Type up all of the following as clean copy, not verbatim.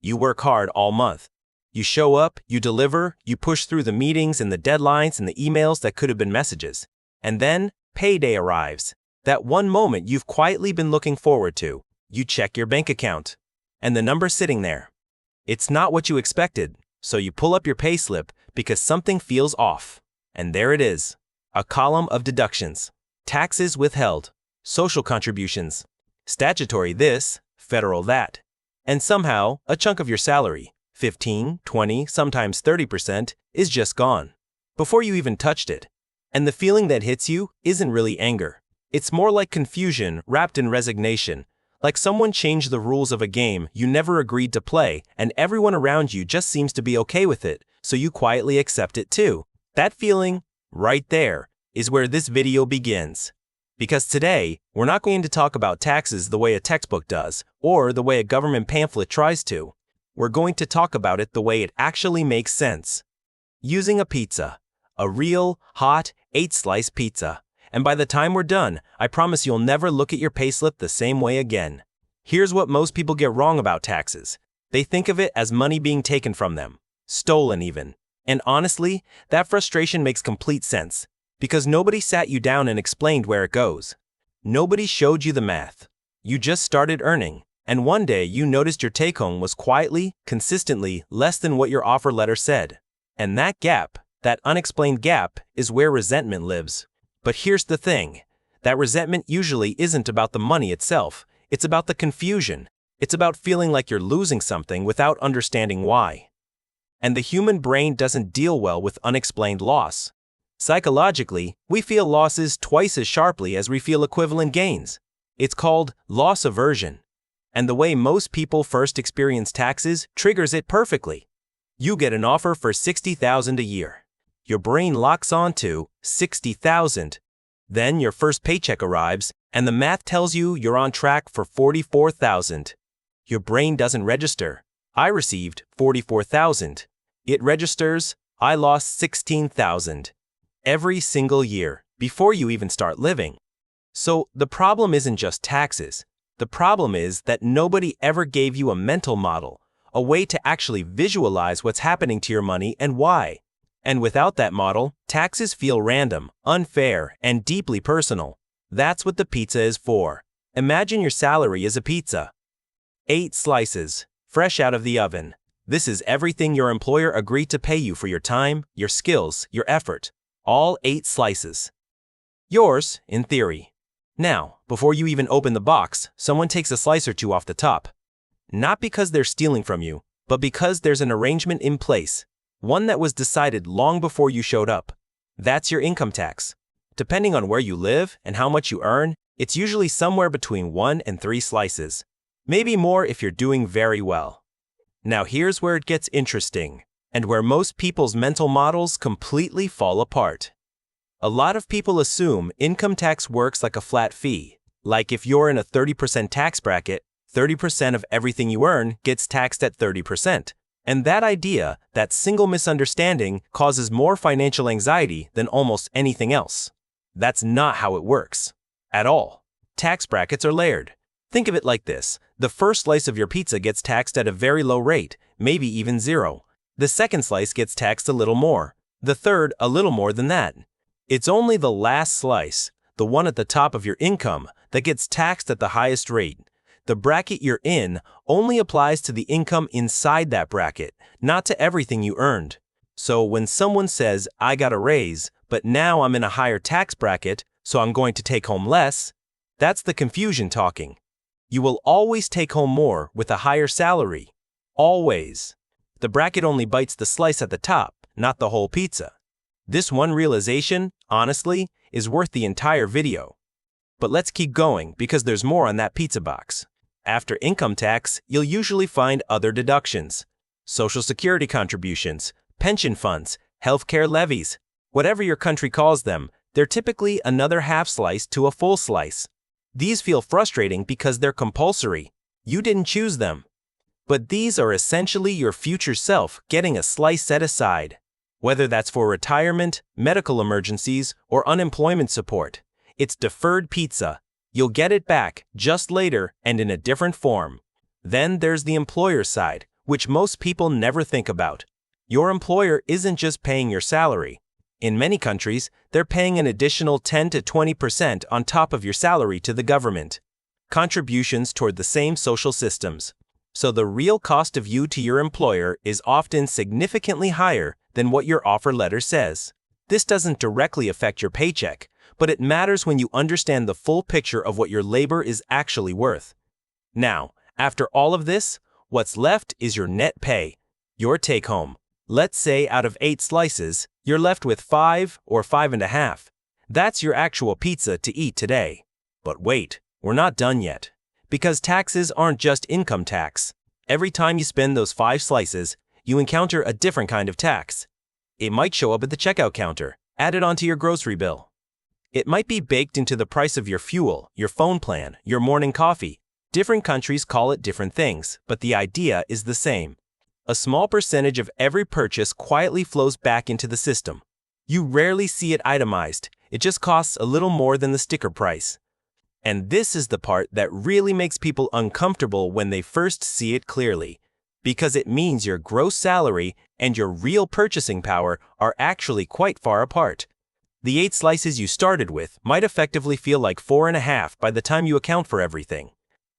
You work hard all month. You show up, you deliver, you push through the meetings and the deadlines and the emails that could have been messages. And then, payday arrives. That one moment you've quietly been looking forward to. You check your bank account. And the number's sitting there. It's not what you expected, so you pull up your payslip because something feels off. And there it is. A column of deductions. Taxes withheld. Social contributions. Statutory this, federal that. And somehow, a chunk of your salary, 15, 20, sometimes 30%, is just gone. Before you even touched it. And the feeling that hits you isn't really anger. It's more like confusion wrapped in resignation. Like someone changed the rules of a game you never agreed to play, and everyone around you just seems to be okay with it, so you quietly accept it too. That feeling, right there, is where this video begins. Because today, we're not going to talk about taxes the way a textbook does, or the way a government pamphlet tries to. We're going to talk about it the way it actually makes sense. Using a pizza. A real, hot, 8-slice pizza. And by the time we're done, I promise you'll never look at your payslip the same way again. Here's what most people get wrong about taxes. They think of it as money being taken from them. Stolen even. And honestly, that frustration makes complete sense. Because nobody sat you down and explained where it goes. Nobody showed you the math. You just started earning, and one day you noticed your take-home was quietly, consistently less than what your offer letter said. And that gap, that unexplained gap, is where resentment lives. But here's the thing. That resentment usually isn't about the money itself. It's about the confusion. It's about feeling like you're losing something without understanding why. And the human brain doesn't deal well with unexplained loss. Psychologically, we feel losses twice as sharply as we feel equivalent gains. It's called loss aversion. And the way most people first experience taxes triggers it perfectly. You get an offer for $60,000 a year. Your brain locks on to $60,000. Then your first paycheck arrives, and the math tells you you're on track for $44,000. Your brain doesn't register. I received $44,000. It registers, I lost $16,000. Every single year, before you even start living. So the problem isn't just taxes. The problem is that nobody ever gave you a mental model, a way to actually visualize what's happening to your money and why. And without that model, taxes feel random, unfair, and deeply personal. That's what the pizza is for. Imagine your salary is a pizza. 8 slices, fresh out of the oven. This is everything your employer agreed to pay you for your time, your skills, your effort. All 8 slices. Yours, in theory. Now, before you even open the box, someone takes a slice or two off the top. Not because they're stealing from you, but because there's an arrangement in place. One that was decided long before you showed up. That's your income tax. Depending on where you live and how much you earn, it's usually somewhere between 1 and 3 slices. Maybe more if you're doing very well. Now here's where it gets interesting. And where most people's mental models completely fall apart. A lot of people assume income tax works like a flat fee. Like if you're in a 30% tax bracket, 30% of everything you earn gets taxed at 30%. And that idea, that single misunderstanding, causes more financial anxiety than almost anything else. That's not how it works. At all. Tax brackets are layered. Think of it like this. The first slice of your pizza gets taxed at a very low rate, maybe even 0. The second slice gets taxed a little more. The third, a little more than that. It's only the last slice, the one at the top of your income, that gets taxed at the highest rate. The bracket you're in only applies to the income inside that bracket, not to everything you earned. So when someone says, I got a raise, but now I'm in a higher tax bracket, so I'm going to take home less, that's the confusion talking. You will always take home more with a higher salary. Always. The bracket only bites the slice at the top, not the whole pizza. This one realization, honestly, is worth the entire video. But let's keep going because there's more on that pizza box. After income tax, you'll usually find other deductions. Social security contributions, pension funds, healthcare levies. Whatever your country calls them, they're typically another half slice to a full slice. These feel frustrating because they're compulsory. You didn't choose them. But these are essentially your future self getting a slice set aside. Whether that's for retirement, medical emergencies, or unemployment support. It's deferred pizza. You'll get it back just later and in a different form. Then there's the employer side, which most people never think about. Your employer isn't just paying your salary. In many countries, they're paying an additional 10 to 20% on top of your salary to the government. Contributions toward the same social systems. So the real cost of you to your employer is often significantly higher than what your offer letter says. This doesn't directly affect your paycheck, but it matters when you understand the full picture of what your labor is actually worth. Now, after all of this, what's left is your net pay, your take-home. Let's say out of 8 slices, you're left with 5 or 5.5. That's your actual pizza to eat today. But wait, we're not done yet. Because taxes aren't just income tax. Every time you spend those 5 slices, you encounter a different kind of tax. It might show up at the checkout counter, added onto your grocery bill. It might be baked into the price of your fuel, your phone plan, your morning coffee. Different countries call it different things, but the idea is the same. A small percentage of every purchase quietly flows back into the system. You rarely see it itemized. It just costs a little more than the sticker price. And this is the part that really makes people uncomfortable when they first see it clearly, because it means your gross salary and your real purchasing power are actually quite far apart. The 8 slices you started with might effectively feel like 4.5 by the time you account for everything.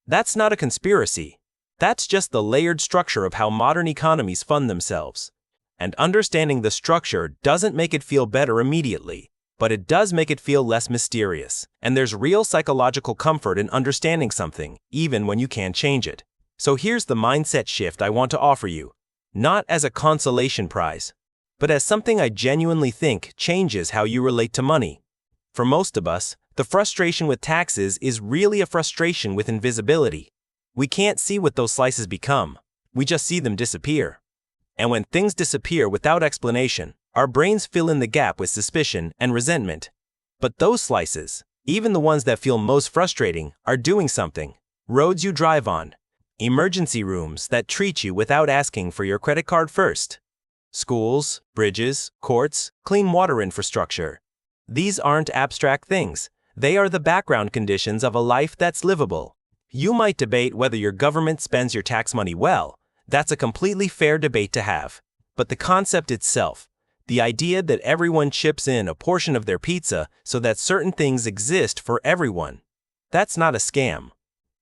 That's not a conspiracy. That's just the layered structure of how modern economies fund themselves. And understanding the structure doesn't make it feel better immediately, but it does make it feel less mysterious. And there's real psychological comfort in understanding something, even when you can't change it. So here's the mindset shift I want to offer you, not as a consolation prize, but as something I genuinely think changes how you relate to money. For most of us, the frustration with taxes is really a frustration with invisibility. We can't see what those slices become. We just see them disappear. And when things disappear without explanation, our brains fill in the gap with suspicion and resentment. But those slices, even the ones that feel most frustrating, are doing something. Roads you drive on, emergency rooms that treat you without asking for your credit card first, schools, bridges, courts, clean water infrastructure. These aren't abstract things. They are the background conditions of a life that's livable. You might debate whether your government spends your tax money well. That's a completely fair debate to have. But the concept itself, the idea that everyone chips in a portion of their pizza so that certain things exist for everyone, that's not a scam.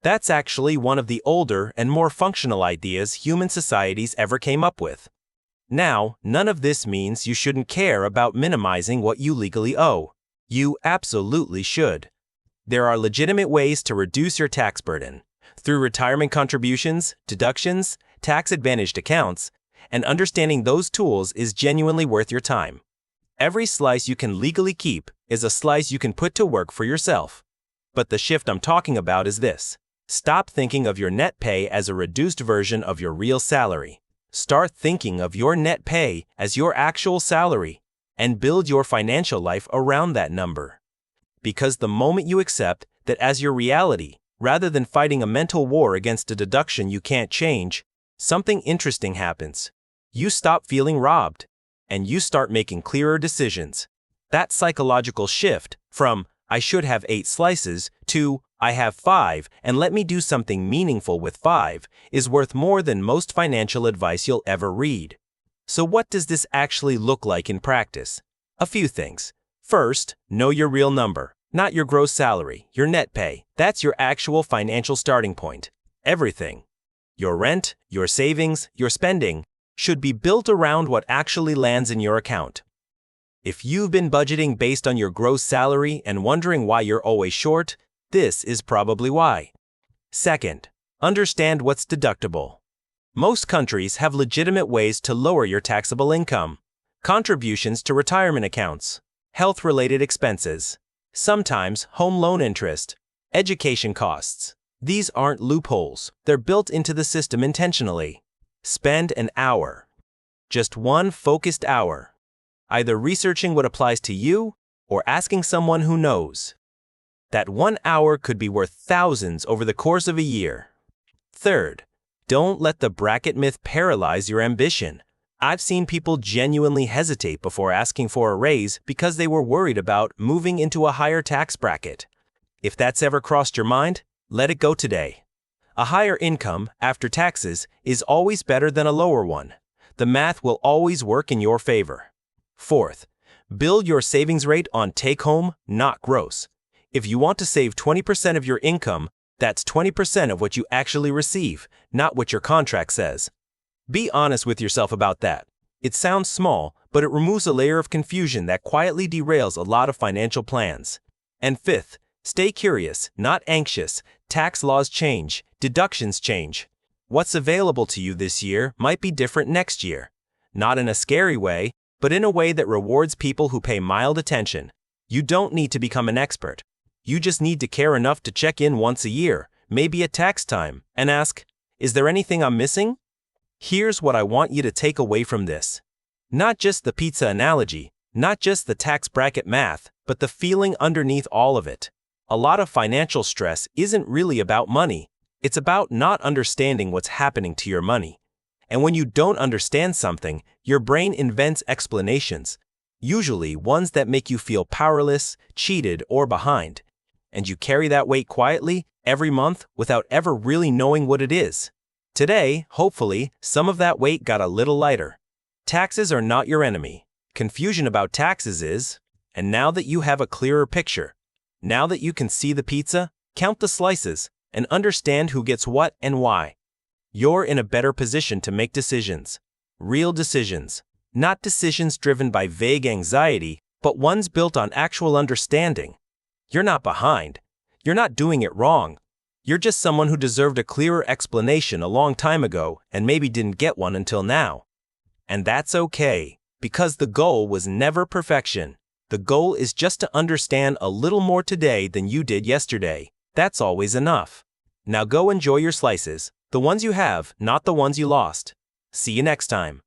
That's actually one of the older and more functional ideas human societies ever came up with. Now, none of this means you shouldn't care about minimizing what you legally owe. You absolutely should. There are legitimate ways to reduce your tax burden through retirement contributions, deductions, tax-advantaged accounts, and understanding those tools is genuinely worth your time. Every slice you can legally keep is a slice you can put to work for yourself. But the shift I'm talking about is this. Stop thinking of your net pay as a reduced version of your real salary. Start thinking of your net pay as your actual salary and build your financial life around that number. Because the moment you accept that as your reality, rather than fighting a mental war against a deduction you can't change, something interesting happens. You stop feeling robbed, and you start making clearer decisions. That psychological shift from, I should have 8 slices, to, I have 5, and let me do something meaningful with 5, is worth more than most financial advice you'll ever read. So what does this actually look like in practice? A few things. First, know your real number. Not your gross salary, your net pay. That's your actual financial starting point. Everything, your rent, your savings, your spending, should be built around what actually lands in your account. If you've been budgeting based on your gross salary and wondering why you're always short, this is probably why. Second, understand what's deductible. Most countries have legitimate ways to lower your taxable income. Contributions to retirement accounts, health-related expenses, sometimes home loan interest, education costs. These aren't loopholes. They're built into the system intentionally. Spend an hour, just one focused hour, either researching what applies to you or asking someone who knows. That 1 hour could be worth thousands over the course of a year. Third, don't let the bracket myth paralyze your ambition. I've seen people genuinely hesitate before asking for a raise because they were worried about moving into a higher tax bracket. If that's ever crossed your mind, let it go today. A higher income, after taxes, is always better than a lower one. The math will always work in your favor. Fourth, build your savings rate on take-home, not gross. If you want to save 20% of your income, that's 20% of what you actually receive, not what your contract says. Be honest with yourself about that. It sounds small, but it removes a layer of confusion that quietly derails a lot of financial plans. And fifth, stay curious, not anxious. Tax laws change, deductions change. What's available to you this year might be different next year. Not in a scary way, but in a way that rewards people who pay mild attention. You don't need to become an expert. You just need to care enough to check in once a year, maybe at tax time, and ask, is there anything I'm missing? Here's what I want you to take away from this. Not just the pizza analogy, not just the tax bracket math, but the feeling underneath all of it. A lot of financial stress isn't really about money. It's about not understanding what's happening to your money. And when you don't understand something, your brain invents explanations, usually ones that make you feel powerless, cheated, or behind. And you carry that weight quietly, every month, without ever really knowing what it is. Today, hopefully, some of that weight got a little lighter. Taxes are not your enemy. Confusion about taxes is. And now that you have a clearer picture, now that you can see the pizza, count the slices, and understand who gets what and why, you're in a better position to make decisions. Real decisions. Not decisions driven by vague anxiety, but ones built on actual understanding. You're not behind. You're not doing it wrong. You're just someone who deserved a clearer explanation a long time ago and maybe didn't get one until now. And that's okay, because the goal was never perfection. The goal is just to understand a little more today than you did yesterday. That's always enough. Now go enjoy your slices, the ones you have, not the ones you lost. See you next time.